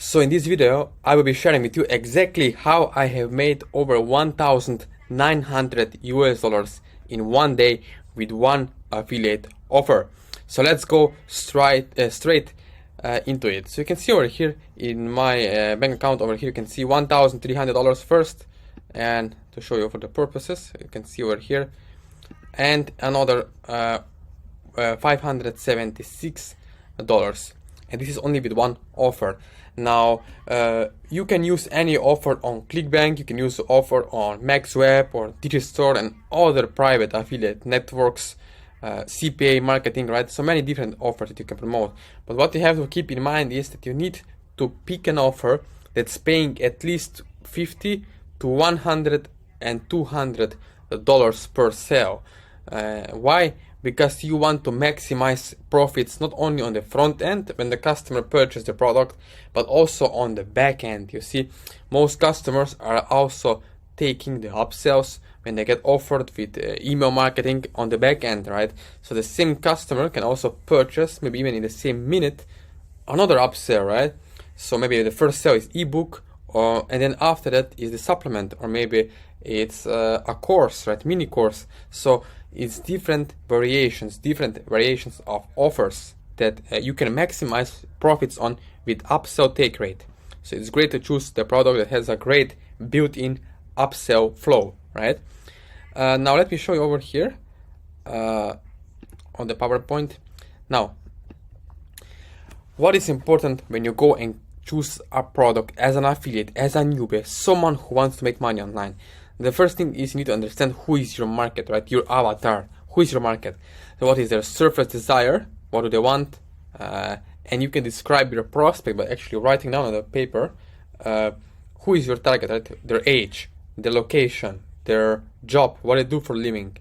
So in this video, I will be sharing with you exactly how I have made over 1,900 US dollars in one day with one affiliate offer. So let's go straight into it. So you can see over here in my bank account over here, you can see $1,300 first, and to show you for the purposes, you can see over here, and another $576, and this is only with one offer. Now you can use any offer on Clickbank, you can use the offer on MaxWeb or Digistore and other private affiliate networks, CPA marketing, right? So many different offers that you can promote. But what you have to keep in mind is that you need to pick an offer that's paying at least $50 to $100 and $200 per sale. Why? Because you want to maximize profits not only on the front end when the customer purchases the product, but also on the back end. You see, most customers are also taking the upsells when they get offered with email marketing on the back end, right? So the same customer can also purchase, maybe even in the same minute, another upsell, right? So maybe the first sale is ebook, and then after that is the supplement, or maybe it's a course, right? Mini course. So it's different variations of offers that you can maximize profits on with upsell take rate. So it's great to choose the product that has a great built-in upsell flow, right? Now let me show you over here on the PowerPoint. Now, what is important when you go and choose a product as an affiliate, as a newbie, someone who wants to make money online? The first thing is you need to understand who is your market, right? Your avatar. Who is your market? So what is their surface desire? What do they want? And you can describe your prospect by actually writing down on the paper who is your target, right? Their age, their location, their job, what they do for a living,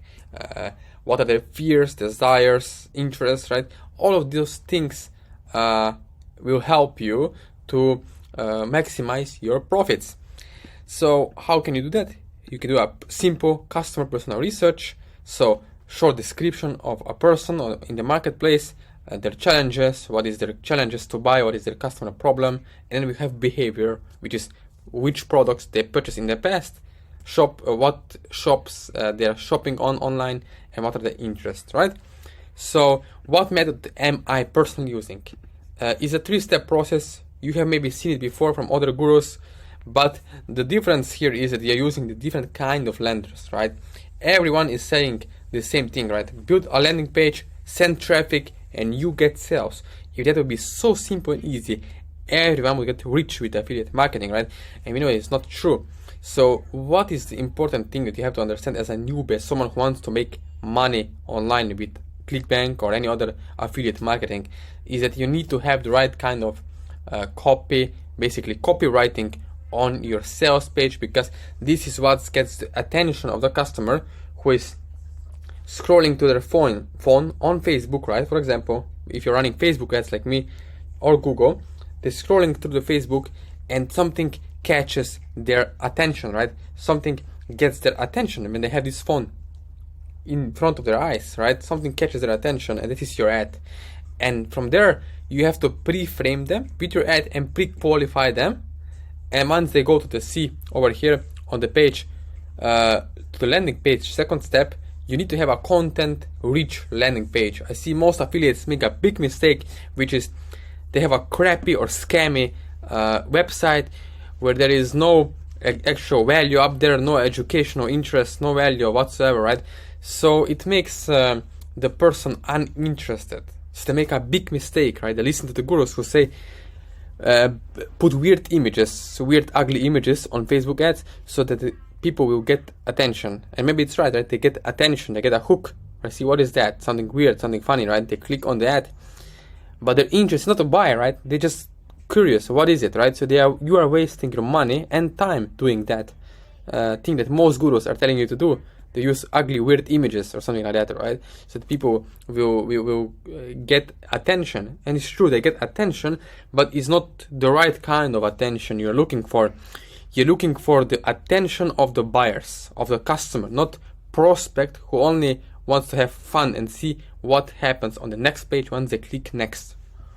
what are their fears, desires, interests, right? All of those things will help you to maximize your profits. So how can you do that? You can do a simple customer persona research. So short description of a person or in the marketplace, their challenges, what is their challenges to buy, what is their customer problem, and then we have behavior, which is which products they purchased in the past, what shops they are shopping on online, and what are the interests, right? So what method am I personally using? It's a 3-step process. You have maybe seen it before from other gurus, but the difference here is that you're using the different kind of lenders, right? Everyone is saying the same thing, right? Build a landing page, send traffic, and you get sales. If that would be so simple and easy, everyone would get rich with affiliate marketing, right? And we know it's not true. So what is the important thing that you have to understand as a newbie, someone who wants to make money online with Clickbank or any other affiliate marketing, is that you need to have the right kind of copy, basically copywriting on your sales page, because this is what gets the attention of the customer who is scrolling to their phone on Facebook, right? For example, if you're running Facebook ads like me or Google, they're scrolling through the Facebook and something catches their attention, right? Something gets their attention when they have this phone in front of their eyes, right? Something catches their attention, and this is your ad. And from there, you have to pre-frame them with your ad and pre-qualify them. And once they go to the C over here on the page, to the landing page, second step, you need to have a content-rich landing page. I see most affiliates make a big mistake, which is they have a crappy or scammy website where there is no actual value up there, no educational interest, no value whatsoever, right? So it makes the person uninterested. So they make a big mistake, right? They listen to the gurus who say, put weird images, weird ugly images on Facebook ads so that the people will get attention. And maybe it's right? They get attention, they get a hook. I see, what is that? Something weird, something funny, right? They click on the ad, but their interest is not to buy, right? They're just curious. What is it, right? So you are wasting your money and time doing that thing that most gurus are telling you to do. They use ugly, weird images or something like that, right? So that people will get attention. And it's true, they get attention, but it's not the right kind of attention you're looking for. You're looking for the attention of the buyers, of the customer, not prospect who only wants to have fun and see what happens on the next page once they click next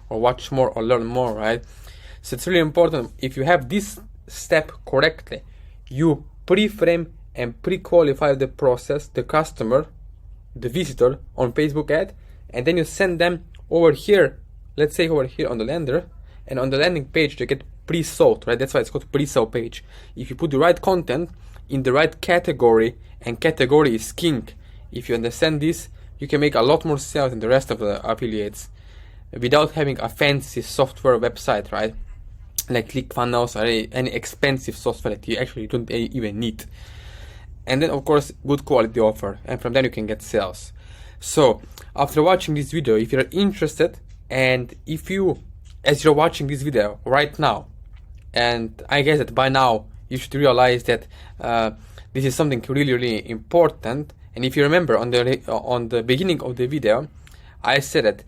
or watch more or learn more, right? So it's really important, if you have this step correctly, you pre-frame and pre-qualify the process, the customer, the visitor on Facebook ad, and then you send them over here, let's say over here on the lander, and on the landing page they get pre-sold, right? That's why it's called pre-sale page. If you put the right content in the right category, and category is king, if you understand this, you can make a lot more sales than the rest of the affiliates without having a fancy software website, right? Like ClickFunnels or any expensive software that you actually don't even need. And then of course good quality offer, and from there you can get sales. So after watching this video, if you're interested, and if you, as you're watching this video right now, and I guess that by now you should realize that this is something really important. And if you remember on the beginning of the video, I said that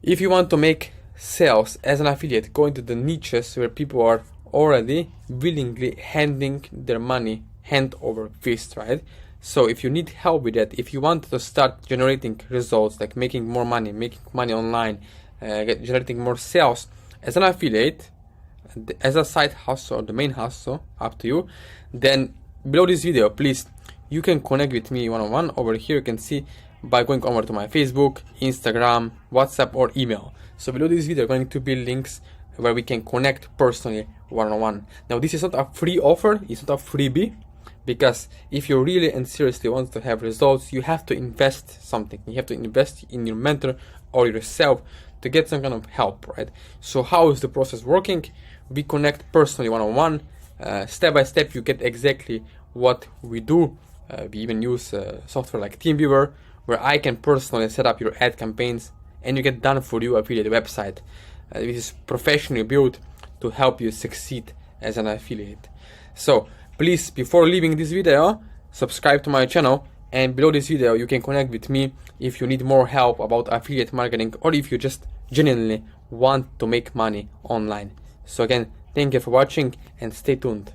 if you want to make sales as an affiliate, go into the niches where people are already willingly handing their money hand over fist, right? So if you need help with that, if you want to start generating results, like making more money, making money online, generating more sales as an affiliate, as a side hustle or the main hustle, up to you, then below this video, please, you can connect with me one-on-one. Over here you can see by going over to my Facebook, Instagram, WhatsApp, or email. So below this video are going to be links where we can connect personally one-on-one. Now this is not a free offer, it's not a freebie, because if you really and seriously want to have results, you have to invest something. You have to invest in your mentor or yourself to get some kind of help, right? So how is the process working? We connect personally one-on-one. Step by step you get exactly what we do. We even use software like TeamViewer, where I can personally set up your ad campaigns, and you get done for you affiliate website. This is professionally built to help you succeed as an affiliate. So please, before leaving this video, subscribe to my channel, and below this video you can connect with me if you need more help about affiliate marketing, or if you just genuinely want to make money online. So again, thank you for watching, and stay tuned.